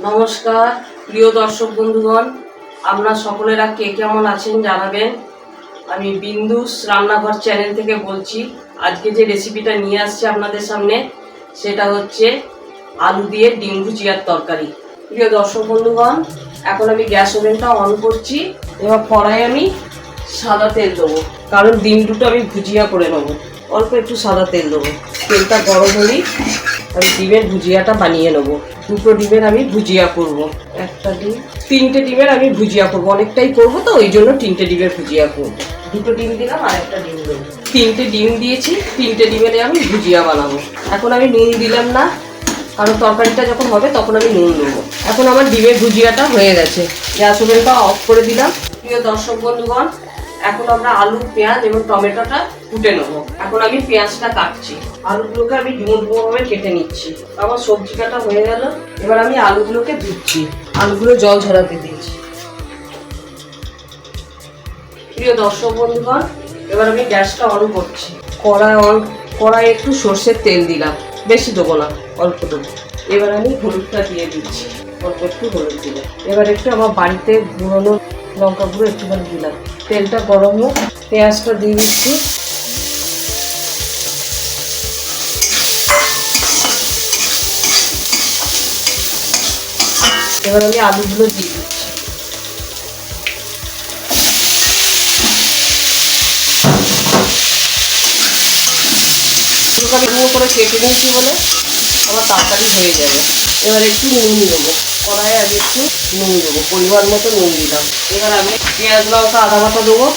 নমস্কার প্রিয় দর্শক বন্ধুগণ, আপনারা সকলেরা কে কেমন আছেন জানাবেন। আমি বিন্দুস রান্নাঘর চ্যানেল থেকে বলছি। আজকে যে রেসিপিটা নিয়ে আসছি আপনাদের সামনে সেটা হচ্ছে আলু দিয়ে ডিম ভুজিয়ার তরকারি। প্রিয় দর্শক বন্ধুগণ, এখন আমি গ্যাস ওভেনটা অন করছি। এবার কড়াই আমি সাদা তেল দেবো, কারণ ডিম দুটো আমি ভুজিয়া করে নেবো। অল্প একটু সাদা তেল দেবো। তেলটা গরম হলেই আমি ডিমের ভুজিয়াটা বানিয়ে নেবো। দুটো ডিমের আমি ভুজিয়া করব। একটা ডিম, তিনটে ডিমের আমি ভুজিয়া করব। অনেকটাই করব তো ওই জন্য তিনটে ডিমের ভুজিয়া করব। দুটো ডিম দিলাম আর একটা ডিম দেবো। তিনটে ডিম দিয়েছি, তিনটে ডিমের আমি ভুজিয়া বানাবো। এখন আমি নুন দিলাম না, কারণ তরকারিটা যখন হবে তখন আমি নুন দেবো। এখন আমার ডিমের ভুজিয়াটা হয়ে গেছে। গ্যাস ওভেনটা অফ করে দিলাম। প্রিয় দর্শক বন্ধুগণ, এখন আমরা আলু, পেঁয়াজ এবং টমেটোটা কুটে নেবো। এখন আমি পেঁয়াজটা কাটছি। আলুগুলোকে আমি ডুমো ডুমোভাবে কেটে নিচ্ছি। আমার সবজি কাটা হয়ে গেল। এবার আমি আলুগুলোকে ধুচ্ছি। আলুগুলো জল ঝরাতে দিচ্ছি। প্রিয় দর্শক বন্ধুগণ, এবার আমি গ্যাসটা অন করছি। কড়াই একটু সর্ষের তেল দিলাম, বেশি দেবো না, অল্প দেবো। এবার আমি হলুদটা দিয়ে দিচ্ছি, অল্প একটু হলুদ দিলাম। এবার একটু আমার বাড়িতে পুরোনো লঙ্কা গুঁড়ো একটুখানি দিলাম। তেলটা গরম হোক, পেঁয়াজটা দিয়ে দিচ্ছি। এবার আমি আলুগুলো দিয়ে দিচ্ছি। আমি গুঁড়ো করে কেটে নিয়েছি বলে আমার তাড়াতাড়ি হয়ে যাবে। এবার একটু নুন দেবো। কড়াইয়ে আগে একটু নুন দেবো, পরিমাণ মতো নুন দিলাম। এবার আমি পেঁয়াজ, লঙ্কা, আদা বাটা দেবো।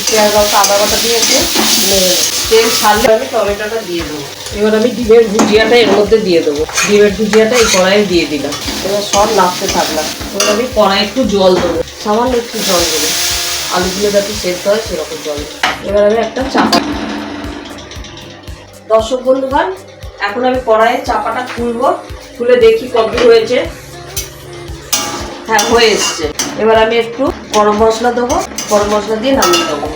পেঁয়াজ, লঙ্কা, আদা বাটা দিয়েছে, তেল ছাড়লে আমি টমেটোটা দিয়ে দেবো। এবার আমি ডিমের ভুজিয়াটা এর মধ্যে দিয়ে দেবো। ডিমের ভুজিয়াটা এই কড়াইয়ে দিয়ে দিলাম। এবার সব নাড়তে থাকলাম। এবার আমি কড়াই একটু জল দেবো, সামান্য একটু জল দেবো, আলুগুলো যাতে সেদ্ধ হয় সেরকম জল দেবো। এবার আমি একটা চাপা। দর্শক বন্ধুগণ, এখন আমি কড়াইয়ের চাপাটা খুলবো। খুলে দেখি কত হয়েছে। হ্যাঁ, হয়ে এসছে। এবার আমি একটু গরম মশলা দেবো। গরম মশলা দিয়ে নামিয়ে দেবো।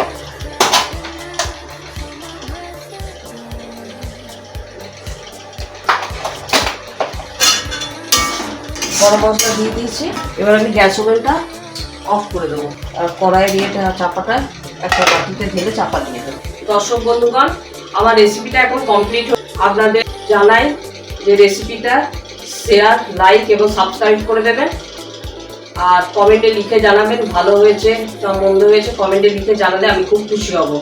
গরম মশলা দিয়ে দিয়েছি। এবার আমি গ্যাস ওভেনটা অফ করে দেবো। আর কড়াইয়ের ইয়েটা চাপাটা একটা বাটিতে ঢেলে চাপা দিয়ে দেবো। দর্শক বন্ধুগণ, আমার রেসিপিটা এখন কমপ্লিট। আপনাদের জানাই যে রেসিপিটা শেয়ার, লাইক এবং সাবস্ক্রাইব করে দেবেন। আর কমেন্টে লিখে জানাবেন ভালো হয়েছে না মন্দ হয়েছে। কমেন্টে লিখে জানালে আমি খুব খুশি হব।